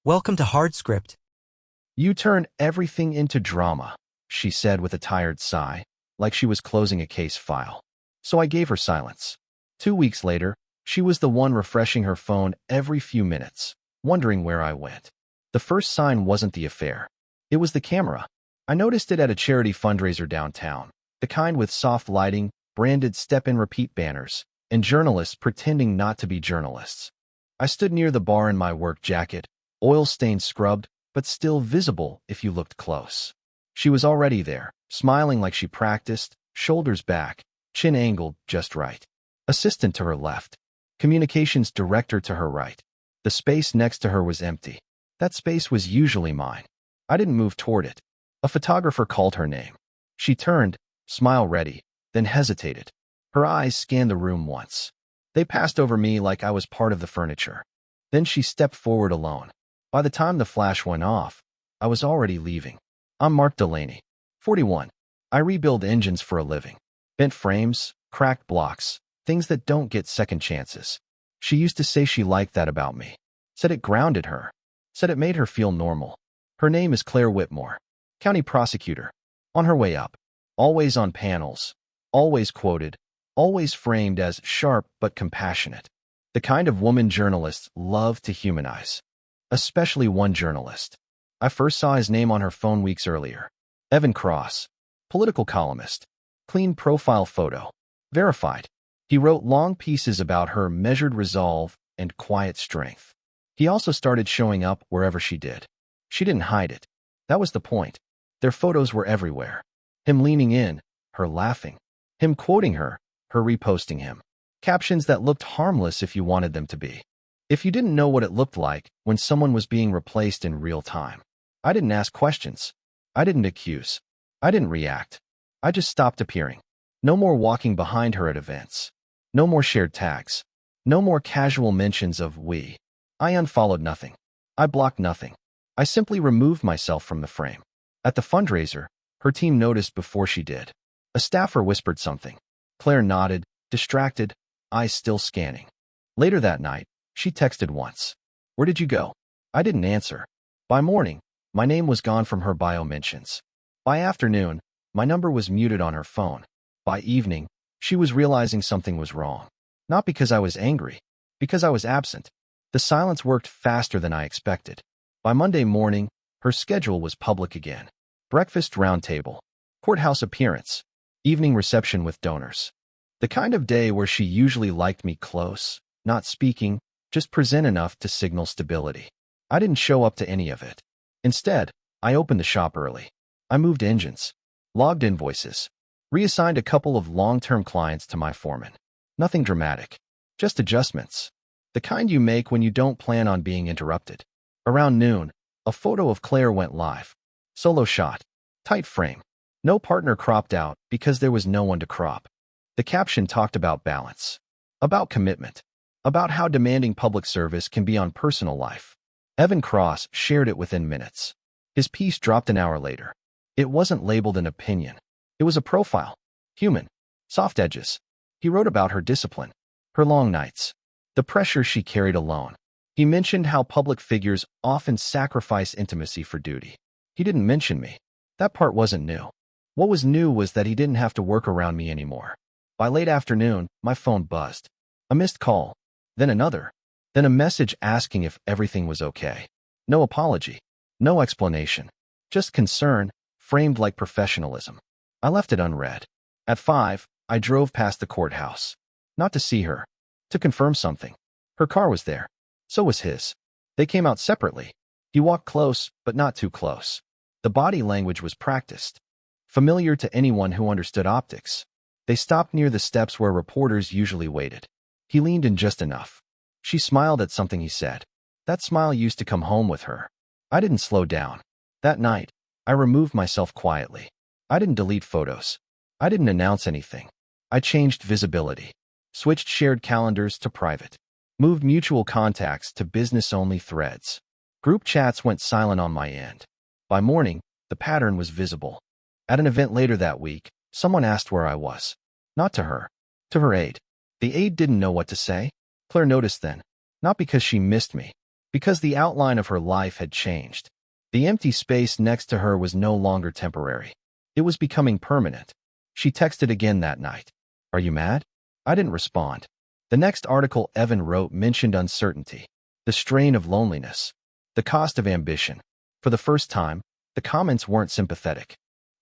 Welcome to Hard Script. You turn everything into drama, she said with a tired sigh, like she was closing a case file. So I gave her silence. 2 weeks later, she was the one refreshing her phone every few minutes, wondering where I went. The first sign wasn't the affair. It was the camera. I noticed it at a charity fundraiser downtown, the kind with soft lighting, branded step-and-repeat banners, and journalists pretending not to be journalists. I stood near the bar in my work jacket, oil-stained scrubbed, but still visible if you looked close. She was already there, smiling like she practiced, shoulders back, chin angled just right. Assistant to her left. Communications director to her right. The space next to her was empty. That space was usually mine. I didn't move toward it. A photographer called her name. She turned, smile ready, then hesitated. Her eyes scanned the room once. They passed over me like I was part of the furniture. Then she stepped forward alone. By the time the flash went off, I was already leaving. I'm Mark Delaney, 41. I rebuild engines for a living. Bent frames, cracked blocks, things that don't get second chances. She used to say she liked that about me. Said it grounded her. Said it made her feel normal. Her name is Claire Whitmore, county prosecutor. On her way up. Always on panels. Always quoted. Always framed as sharp but compassionate. The kind of woman journalists love to humanize. Especially one journalist. I first saw his name on her phone weeks earlier. Evan Cross. Political columnist. Clean profile photo. Verified. He wrote long pieces about her measured resolve and quiet strength. He also started showing up wherever she did. She didn't hide it. That was the point. Their photos were everywhere. Him leaning in, her laughing. Him quoting her reposting him. Captions that looked harmless if you wanted them to be. If you didn't know what it looked like when someone was being replaced in real time. I didn't ask questions. I didn't accuse. I didn't react. I just stopped appearing. No more walking behind her at events. No more shared tags. No more casual mentions of we. I unfollowed nothing. I blocked nothing. I simply removed myself from the frame. At the fundraiser, her team noticed before she did. A staffer whispered something. Claire nodded, distracted, eyes still scanning. Later that night, she texted once. Where did you go? I didn't answer. By morning, my name was gone from her bio mentions. By afternoon, my number was muted on her phone. By evening, she was realizing something was wrong. Not because I was angry, because I was absent. The silence worked faster than I expected. By Monday morning, her schedule was public again. Breakfast roundtable, courthouse appearance, evening reception with donors. The kind of day where she usually liked me close, not speaking, just present enough to signal stability. I didn't show up to any of it. Instead, I opened the shop early. I moved engines, logged invoices, reassigned a couple of long-term clients to my foreman. Nothing dramatic, just adjustments. The kind you make when you don't plan on being interrupted. Around noon, a photo of Claire went live. Solo shot, tight frame. No partner cropped out because there was no one to crop. The caption talked about balance, about commitment, about how demanding public service can be on personal life. Evan Cross shared it within minutes. His piece dropped an hour later. It wasn't labeled an opinion. It was a profile. Human. Soft edges. He wrote about her discipline, her long nights, the pressure she carried alone. He mentioned how public figures often sacrifice intimacy for duty. He didn't mention me. That part wasn't new. What was new was that he didn't have to work around me anymore. By late afternoon, my phone buzzed. A missed call. Then another. Then a message asking if everything was okay. No apology. No explanation. Just concern, framed like professionalism. I left it unread. At 5, I drove past the courthouse. Not to see her. To confirm something. Her car was there. So was his. They came out separately. He walked close, but not too close. The body language was practiced. Familiar to anyone who understood optics. They stopped near the steps where reporters usually waited. He leaned in just enough. She smiled at something he said. That smile used to come home with her. I didn't slow down. That night, I removed myself quietly. I didn't delete photos. I didn't announce anything. I changed visibility. Switched shared calendars to private. Moved mutual contacts to business-only threads. Group chats went silent on my end. By morning, the pattern was visible. At an event later that week, someone asked where I was. Not to her. To her aide. The aide didn't know what to say. Claire noticed then. Not because she missed me. because the outline of her life had changed. The empty space next to her was no longer temporary. It was becoming permanent. She texted again that night. "Are you mad?" I didn't respond. The next article Evan wrote mentioned uncertainty, the strain of loneliness, the cost of ambition. For the first time, the comments weren't sympathetic.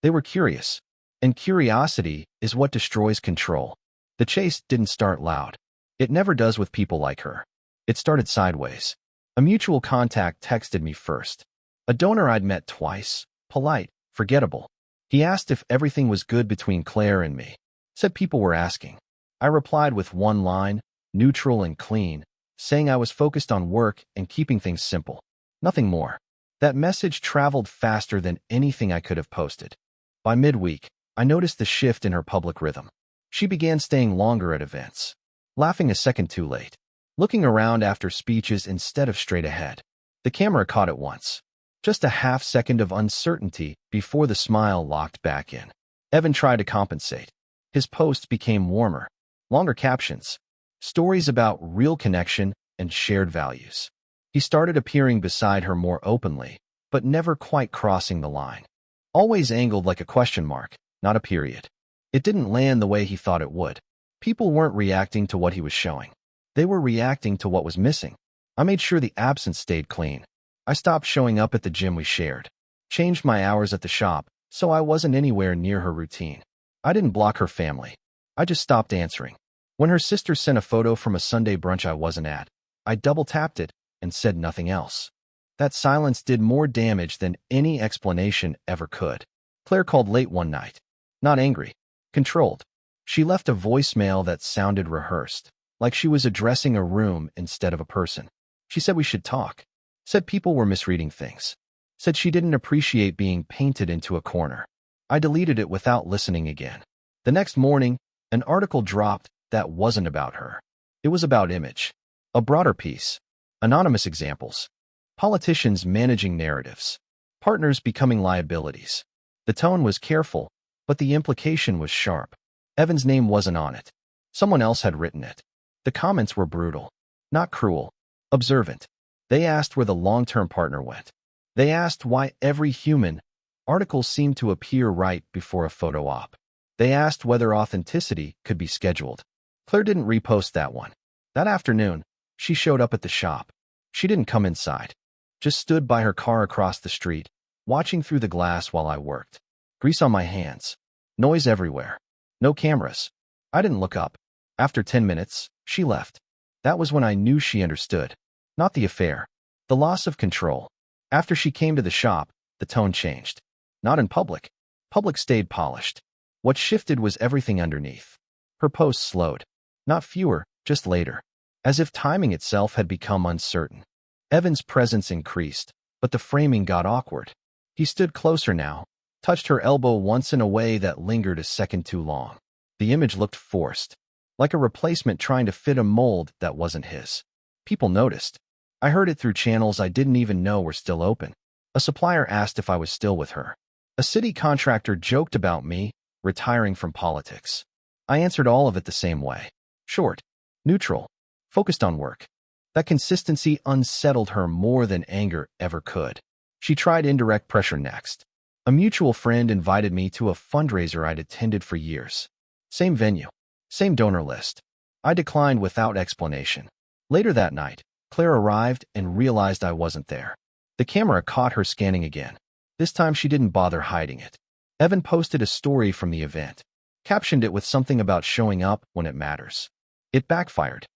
They were curious. And curiosity is what destroys control. The chase didn't start loud. It never does with people like her. It started sideways. A mutual contact texted me first. A donor I'd met twice, polite, forgettable. He asked if everything was good between Claire and me. Said people were asking. I replied with one line, neutral and clean, saying I was focused on work and keeping things simple. Nothing more. That message traveled faster than anything I could have posted. By midweek, I noticed the shift in her public rhythm. She began staying longer at events, laughing a second too late, looking around after speeches instead of straight ahead. The camera caught it once. Just a half second of uncertainty before the smile locked back in. Evan tried to compensate. His posts became warmer, longer captions, stories about real connection and shared values. He started appearing beside her more openly, but never quite crossing the line. Always angled like a question mark, not a period. It didn't land the way he thought it would. People weren't reacting to what he was showing. They were reacting to what was missing. I made sure the absence stayed clean. I stopped showing up at the gym we shared, changed my hours at the shop, so I wasn't anywhere near her routine. I didn't block her family. I just stopped answering. When her sister sent a photo from a Sunday brunch I wasn't at, I double-tapped it and said nothing else. That silence did more damage than any explanation ever could. Claire called late one night. Not angry. Controlled. She left a voicemail that sounded rehearsed, like she was addressing a room instead of a person. She said we should talk. Said people were misreading things. Said she didn't appreciate being painted into a corner. I deleted it without listening again. The next morning, an article dropped that wasn't about her. It was about image. A broader piece. Anonymous examples. Politicians managing narratives. Partners becoming liabilities. The tone was careful, but the implication was sharp. Evan's name wasn't on it. Someone else had written it. The comments were brutal. Not cruel. Observant. They asked where the long-term partner went. They asked why every human article seemed to appear right before a photo op. They asked whether authenticity could be scheduled. Claire didn't repost that one. That afternoon, she showed up at the shop. She didn't come inside. Just stood by her car across the street, watching through the glass while I worked. Grease on my hands. Noise everywhere. No cameras. I didn't look up. After 10 minutes, she left. That was when I knew she understood. Not the affair. The loss of control. After she came to the shop, the tone changed. Not in public. Public stayed polished. What shifted was everything underneath. Her posts slowed. Not fewer, just later. As if timing itself had become uncertain. Evan's presence increased, but the framing got awkward. He stood closer now, touched her elbow once in a way that lingered a second too long. The image looked forced, like a replacement trying to fit a mold that wasn't his. People noticed. I heard it through channels I didn't even know were still open. A supplier asked if I was still with her. A city contractor joked about me retiring from politics. I answered all of it the same way. Short, neutral, focused on work. That consistency unsettled her more than anger ever could. She tried indirect pressure next. A mutual friend invited me to a fundraiser I'd attended for years. Same venue, same donor list. I declined without explanation. Later that night, Claire arrived and realized I wasn't there. The camera caught her scanning again. This time she didn't bother hiding it. Evan posted a story from the event, captioned it with something about showing up when it matters. It backfired.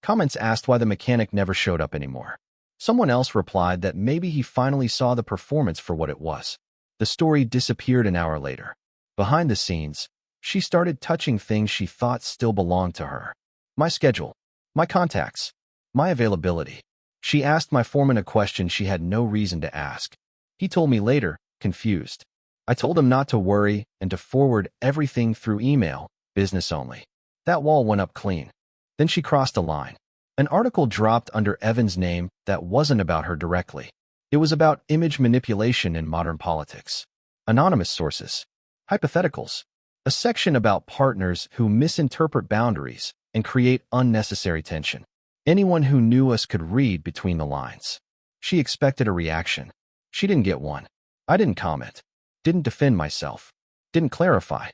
Comments asked why the mechanic never showed up anymore. Someone else replied that maybe he finally saw the performance for what it was. The story disappeared an hour later. Behind the scenes, she started touching things she thought still belonged to her. My schedule, my contacts, my availability. She asked my foreman a question she had no reason to ask. He told me later, confused. I told him not to worry and to forward everything through email, business only. That wall went up clean. Then she crossed a line. An article dropped under Evan's name that wasn't about her directly. It was about image manipulation in modern politics. Anonymous sources. Hypotheticals. A section about partners who misinterpret boundaries and create unnecessary tension. Anyone who knew us could read between the lines. She expected a reaction. She didn't get one. I didn't comment. Didn't defend myself. Didn't clarify.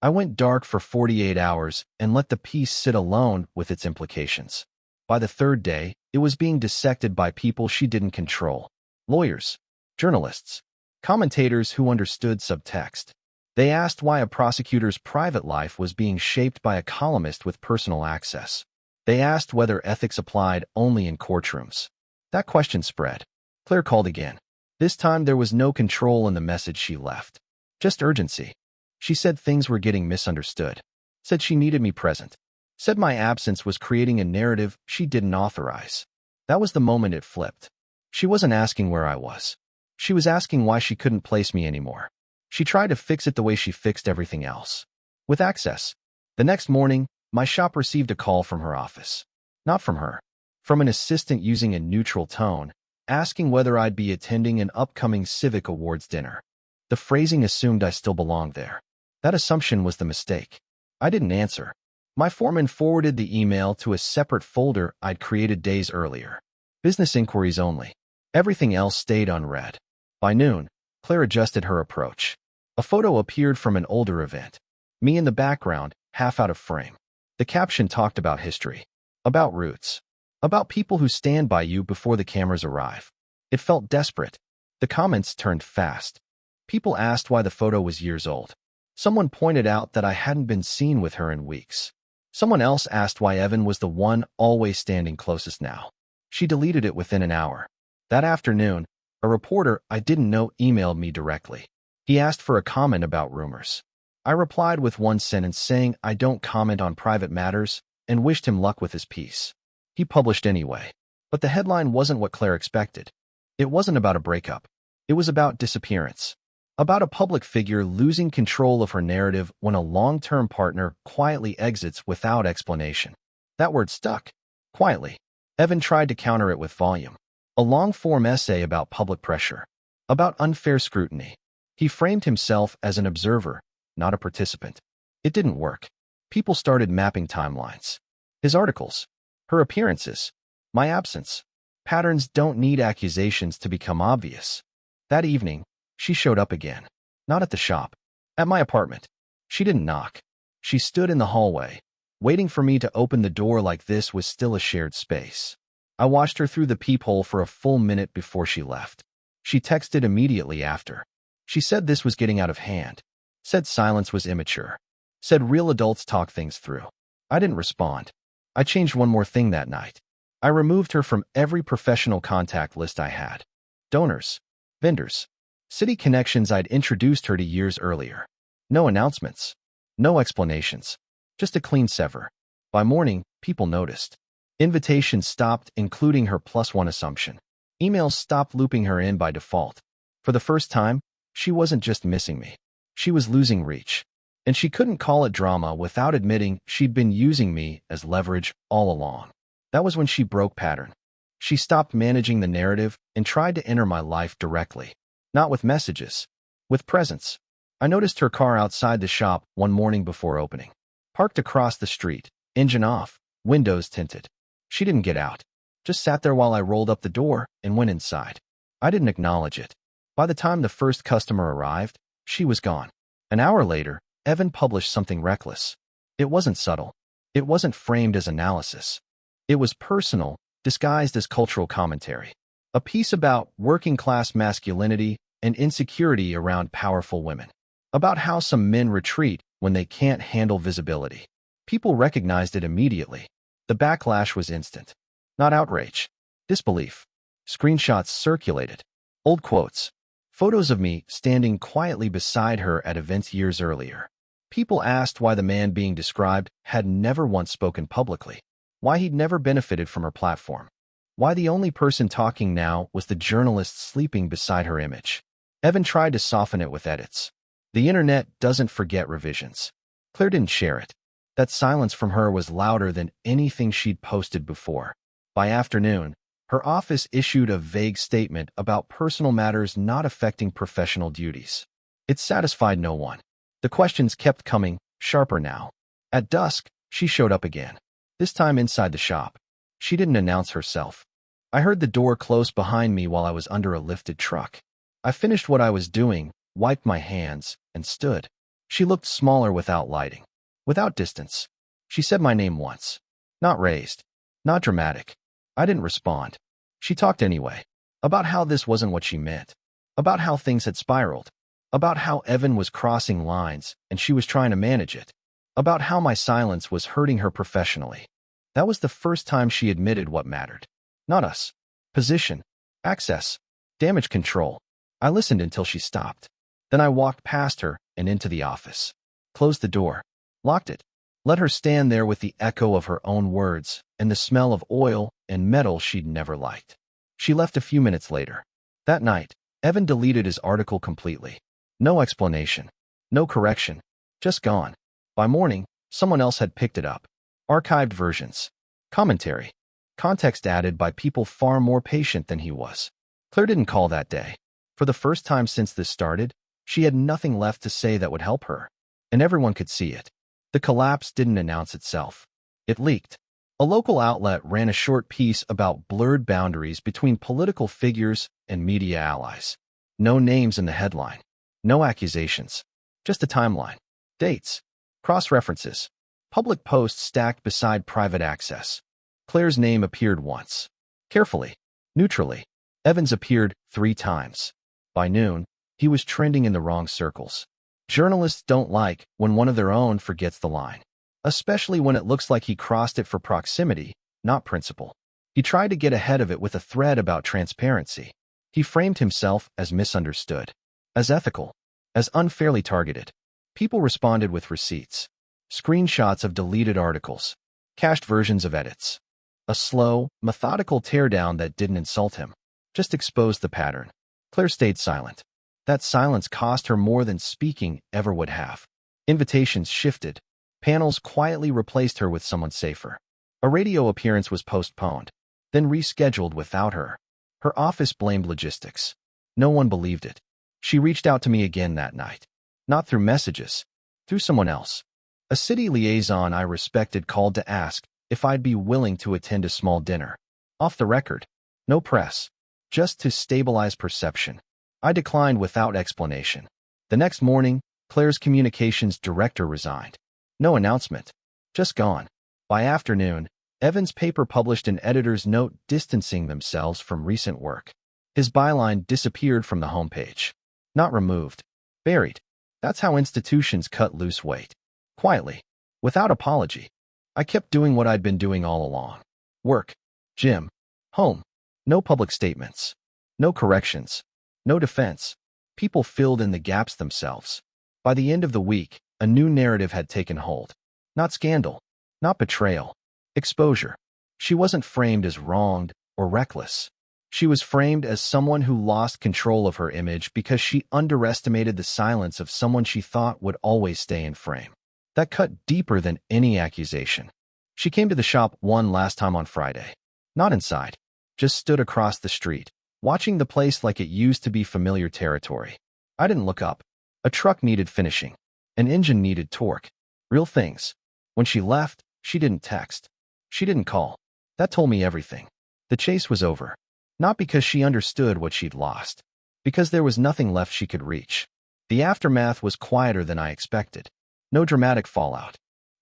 I went dark for 48 hours and let the piece sit alone with its implications. By the third day, it was being dissected by people she didn't control. Lawyers, journalists, commentators who understood subtext. They asked why a prosecutor's private life was being shaped by a columnist with personal access. They asked whether ethics applied only in courtrooms. That question spread. Claire called again. This time there was no control in the message she left. Just urgency. She said things were getting misunderstood. Said she needed me present. Said my absence was creating a narrative she didn't authorize. That was the moment it flipped. She wasn't asking where I was. She was asking why she couldn't place me anymore. She tried to fix it the way she fixed everything else. With access. The next morning, my shop received a call from her office. Not from her. From an assistant using a neutral tone, asking whether I'd be attending an upcoming civic awards dinner. The phrasing assumed I still belonged there. That assumption was the mistake. I didn't answer. My foreman forwarded the email to a separate folder I'd created days earlier. Business inquiries only. Everything else stayed unread. By noon, Claire adjusted her approach. A photo appeared from an older event. Me in the background, half out of frame. The caption talked about history. About roots. About people who stand by you before the cameras arrive. It felt desperate. The comments turned fast. People asked why the photo was years old. Someone pointed out that I hadn't been seen with her in weeks. Someone else asked why Evan was the one always standing closest now. She deleted it within an hour. That afternoon, a reporter I didn't know emailed me directly. He asked for a comment about rumors. I replied with one sentence saying I don't comment on private matters and wished him luck with his piece. He published anyway. But the headline wasn't what Claire expected. It wasn't about a breakup. It was about disappearance. About a public figure losing control of her narrative when a long-term partner quietly exits without explanation. That word stuck. Quietly. Evan tried to counter it with volume. A long-form essay about public pressure. About unfair scrutiny. He framed himself as an observer, not a participant. It didn't work. People started mapping timelines. His articles. Her appearances. My absence. Patterns don't need accusations to become obvious. That evening, she showed up again. Not at the shop. At my apartment. She didn't knock. She stood in the hallway, waiting for me to open the door like this was still a shared space. I watched her through the peephole for a full minute before she left. She texted immediately after. She said this was getting out of hand. Said silence was immature. Said real adults talk things through. I didn't respond. I changed one more thing that night. I removed her from every professional contact list I had. Donors. Vendors. City connections I'd introduced her to years earlier. No announcements. No explanations. Just a clean sever. By morning, people noticed. Invitations stopped, including her +1 assumption. Emails stopped looping her in by default. For the first time, she wasn't just missing me. She was losing reach. And she couldn't call it drama without admitting she'd been using me as leverage all along. That was when she broke pattern. She stopped managing the narrative and tried to enter my life directly. Not with messages. With presence. I noticed her car outside the shop one morning before opening. Parked across the street, engine off, windows tinted. She didn't get out. Just sat there while I rolled up the door and went inside. I didn't acknowledge it. By the time the first customer arrived, she was gone. An hour later, Evan published something reckless. It wasn't subtle. It wasn't framed as analysis. It was personal, disguised as cultural commentary. A piece about working-class masculinity and insecurity around powerful women. About how some men retreat when they can't handle visibility. People recognized it immediately. The backlash was instant. Not outrage. Disbelief. Screenshots circulated. Old quotes. Photos of me standing quietly beside her at events years earlier. People asked why the man being described had never once spoken publicly. Why he'd never benefited from her platform. Why the only person talking now was the journalist sleeping beside her image. Evan tried to soften it with edits. The internet doesn't forget revisions. Claire didn't share it. That silence from her was louder than anything she'd posted before. By afternoon, her office issued a vague statement about personal matters not affecting professional duties. It satisfied no one. The questions kept coming, sharper now. At dusk, she showed up again. This time inside the shop. She didn't announce herself. I heard the door close behind me while I was under a lifted truck. I finished what I was doing, wiped my hands, and stood. She looked smaller without lighting, without distance. She said my name once. Not raised. Not dramatic. I didn't respond. She talked anyway. About how this wasn't what she meant. About how things had spiraled. About how Evan was crossing lines and she was trying to manage it. About how my silence was hurting her professionally. That was the first time she admitted what mattered. Not us. Position. Access. Damage control. I listened until she stopped. Then I walked past her and into the office. Closed the door. Locked it. Let her stand there with the echo of her own words and the smell of oil and metal she'd never liked. She left a few minutes later. That night, Evan deleted his article completely. No explanation. No correction. Just gone. By morning, someone else had picked it up. Archived versions. Commentary. Context added by people far more patient than he was. Claire didn't call that day. For the first time since this started, she had nothing left to say that would help her. And everyone could see it. The collapse didn't announce itself. It leaked. A local outlet ran a short piece about blurred boundaries between political figures and media allies. No names in the headline. No accusations. Just a timeline. Dates. Cross-references. Public posts stacked beside private access. Claire's name appeared once. Carefully. Neutrally. Evan's appeared 3 times. By noon, he was trending in the wrong circles. Journalists don't like when one of their own forgets the line, especially when it looks like he crossed it for proximity, not principle. He tried to get ahead of it with a thread about transparency. He framed himself as misunderstood, as ethical, as unfairly targeted. People responded with receipts, screenshots of deleted articles, cached versions of edits. A slow, methodical teardown that didn't insult him, just exposed the pattern. Claire stayed silent. That silence cost her more than speaking ever would have. Invitations shifted. Panels quietly replaced her with someone safer. A radio appearance was postponed, then rescheduled without her. Her office blamed logistics. No one believed it. She reached out to me again that night. Not through messages, through someone else. A city liaison I respected called to ask if I'd be willing to attend a small dinner. Off the record. No press. Just to stabilize perception. I declined without explanation. The next morning, Claire's communications director resigned. No announcement. Just gone. By afternoon, Evan's paper published an editor's note distancing themselves from recent work. His byline disappeared from the homepage. Not removed. Buried. That's how institutions cut loose weight. Quietly. Without apology. I kept doing what I'd been doing all along. Work. Gym. Home. No public statements. No corrections. No defense. People filled in the gaps themselves. By the end of the week, a new narrative had taken hold. Not scandal. Not betrayal. Exposure. She wasn't framed as wronged or reckless. She was framed as someone who lost control of her image because she underestimated the silence of someone she thought would always stay in frame. That cut deeper than any accusation. She came to the shop one last time on Friday. Not inside. Just stood across the street, watching the place like it used to be familiar territory. I didn't look up. A truck needed finishing. An engine needed torque. Real things. When she left, she didn't text. She didn't call. That told me everything. The chase was over. Not because she understood what she'd lost. Because there was nothing left she could reach. The aftermath was quieter than I expected. No dramatic fallout.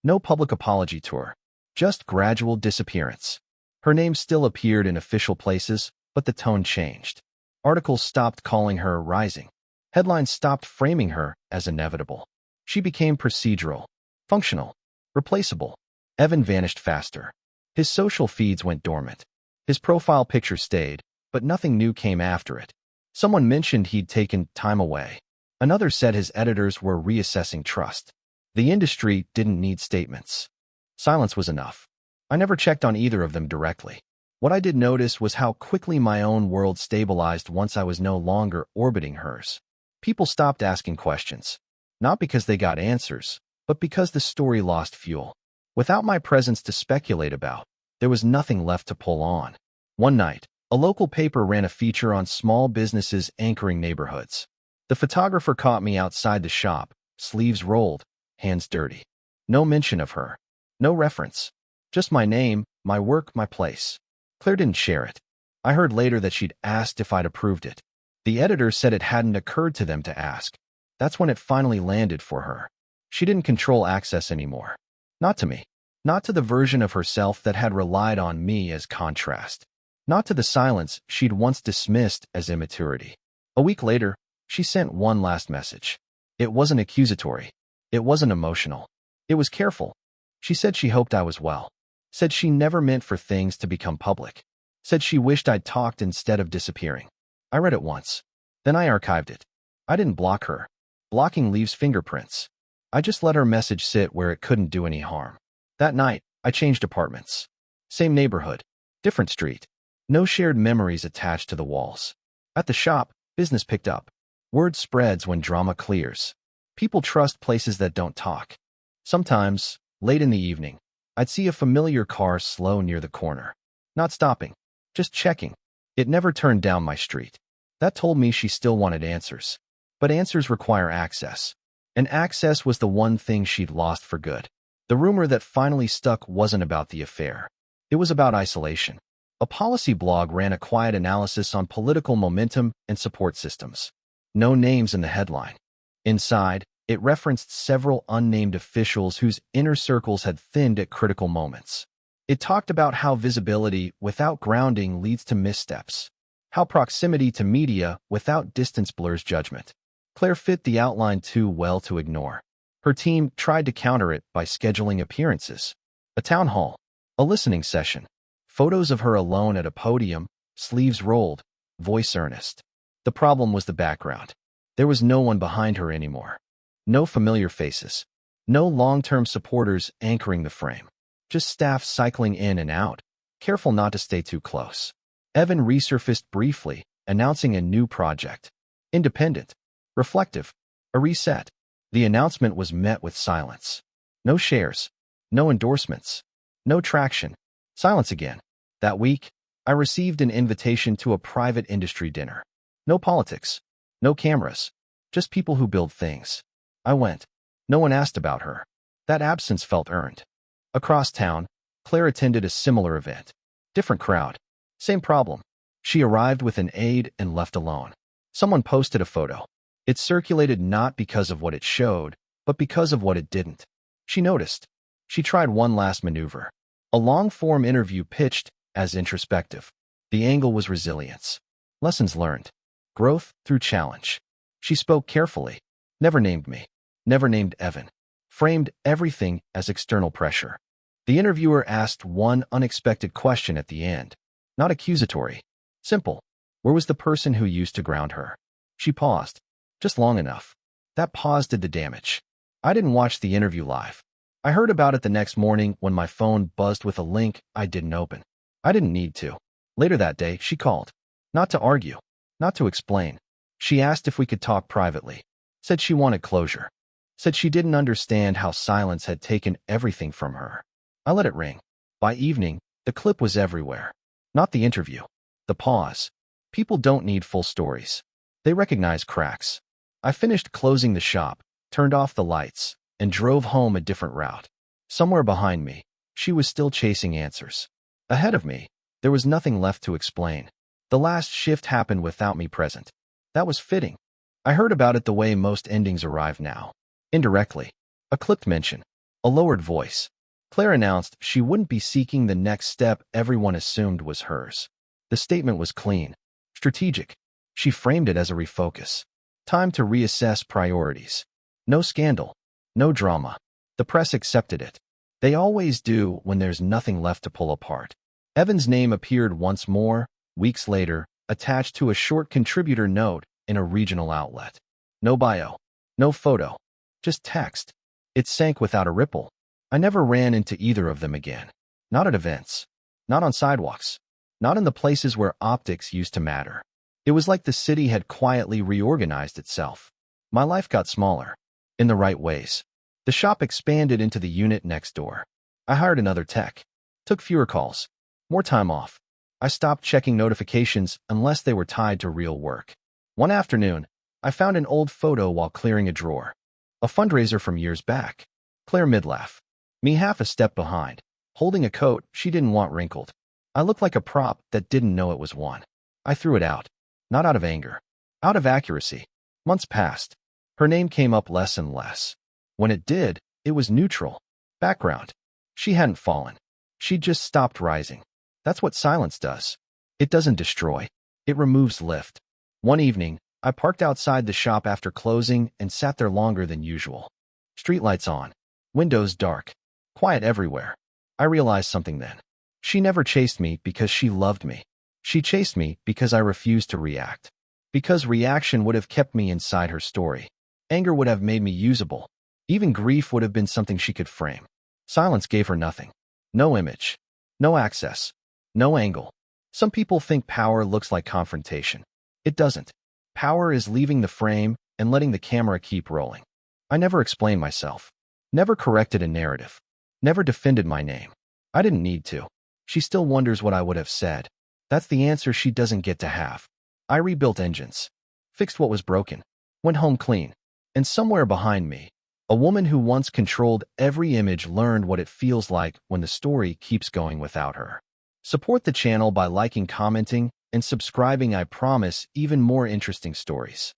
No public apology tour. Just gradual disappearance. Her name still appeared in official places, but the tone changed. Articles stopped calling her rising. Headlines stopped framing her as inevitable. She became procedural, functional, replaceable. Evan vanished faster. His social feeds went dormant. His profile picture stayed, but nothing new came after it. Someone mentioned he'd taken time away. Another said his editors were reassessing trust. The industry didn't need statements. Silence was enough. I never checked on either of them directly. What I did notice was how quickly my own world stabilized once I was no longer orbiting hers. People stopped asking questions. Not because they got answers, but because the story lost fuel. Without my presence to speculate about, there was nothing left to pull on. One night, a local paper ran a feature on small businesses anchoring neighborhoods. The photographer caught me outside the shop, sleeves rolled, hands dirty. No mention of her. No reference. Just my name, my work, my place. Claire didn't share it. I heard later that she'd asked if I'd approved it. The editor said it hadn't occurred to them to ask. That's when it finally landed for her. She didn't control access anymore. Not to me. Not to the version of herself that had relied on me as contrast. Not to the silence she'd once dismissed as immaturity. A week later, she sent one last message. It wasn't accusatory. It wasn't emotional. It was careful. She said she hoped I was well. Said she never meant for things to become public. Said she wished I'd talked instead of disappearing. I read it once. Then I archived it. I didn't block her. Blocking leaves fingerprints. I just let her message sit where it couldn't do any harm. That night, I changed apartments. Same neighborhood. Different street. No shared memories attached to the walls. At the shop, business picked up. Word spreads when drama clears. People trust places that don't talk. Sometimes, late in the evening, I'd see a familiar car slow near the corner. Not stopping. Just checking. It never turned down my street. That told me she still wanted answers. But answers require access. And access was the one thing she'd lost for good. The rumor that finally stuck wasn't about the affair. It was about isolation. A policy blog ran a quiet analysis on political momentum and support systems. No names in the headline. Inside, it referenced several unnamed officials whose inner circles had thinned at critical moments. It talked about how visibility without grounding leads to missteps. How proximity to media without distance blurs judgment. Claire fit the outline too well to ignore. Her team tried to counter it by scheduling appearances. A town hall. A listening session. Photos of her alone at a podium, sleeves rolled, voice earnest. The problem was the background. There was no one behind her anymore. No familiar faces. No long-term supporters anchoring the frame. Just staff cycling in and out, careful not to stay too close. Evan resurfaced briefly, announcing a new project. Independent. Reflective. A reset. The announcement was met with silence. No shares. No endorsements. No traction. Silence again. That week, I received an invitation to a private industry dinner. No politics. No cameras. Just people who build things. I went. No one asked about her. That absence felt earned. Across town, Claire attended a similar event. Different crowd. Same problem. She arrived with an aide and left alone. Someone posted a photo. It circulated not because of what it showed, but because of what it didn't. She noticed. She tried one last maneuver. A long-form interview pitched as introspective. The angle was resilience. Lessons learned. Growth through challenge. She spoke carefully. Never named me. Never named Evan. Framed everything as external pressure. The interviewer asked one unexpected question at the end. Not accusatory. Simple. Where was the person who used to ground her? She paused. Just long enough. That pause did the damage. I didn't watch the interview live. I heard about it the next morning when my phone buzzed with a link I didn't open. I didn't need to. Later that day, she called. Not to argue. Not to explain. She asked if we could talk privately. Said she wanted closure. Said she didn't understand how silence had taken everything from her. I let it ring. By evening, the clip was everywhere. Not the interview. The pause. People don't need full stories. They recognize cracks. I finished closing the shop, turned off the lights, and drove home a different route. Somewhere behind me, she was still chasing answers. Ahead of me, there was nothing left to explain. The last shift happened without me present. That was fitting. I heard about it the way most endings arrive now. Indirectly. A clipped mention. A lowered voice. Claire announced she wouldn't be seeking the next step everyone assumed was hers. The statement was clean. Strategic. She framed it as a refocus. Time to reassess priorities. No scandal. No drama. The press accepted it. They always do when there's nothing left to pull apart. Evan's name appeared once more, weeks later, attached to a short contributor note in a regional outlet. No bio. No photo. Just text. It sank without a ripple. I never ran into either of them again. Not at events. Not on sidewalks. Not in the places where optics used to matter. It was like the city had quietly reorganized itself. My life got smaller. In the right ways. The shop expanded into the unit next door. I hired another tech. Took fewer calls. More time off. I stopped checking notifications unless they were tied to real work. One afternoon, I found an old photo while clearing a drawer. A fundraiser from years back. Claire mid-laugh. Me half a step behind, holding a coat she didn't want wrinkled. I looked like a prop that didn't know it was one. I threw it out. Not out of anger. Out of accuracy. Months passed. Her name came up less and less. When it did, it was neutral. Background. She hadn't fallen. She just stopped rising. That's what silence does. It doesn't destroy. It removes lift. One evening, I parked outside the shop after closing and sat there longer than usual. Streetlights on. Windows dark. Quiet everywhere. I realized something then. She never chased me because she loved me. She chased me because I refused to react. Because reaction would have kept me inside her story. Anger would have made me usable. Even grief would have been something she could frame. Silence gave her nothing. No image. No access. No angle. Some people think power looks like confrontation. It doesn't. Power is leaving the frame and letting the camera keep rolling. I never explained myself. Never corrected a narrative. Never defended my name. I didn't need to. She still wonders what I would have said. That's the answer she doesn't get to have. I rebuilt engines. Fixed what was broken. Went home clean. And somewhere behind me, a woman who once controlled every image learned what it feels like when the story keeps going without her. Support the channel by liking, commenting, and subscribing. I promise even more interesting stories.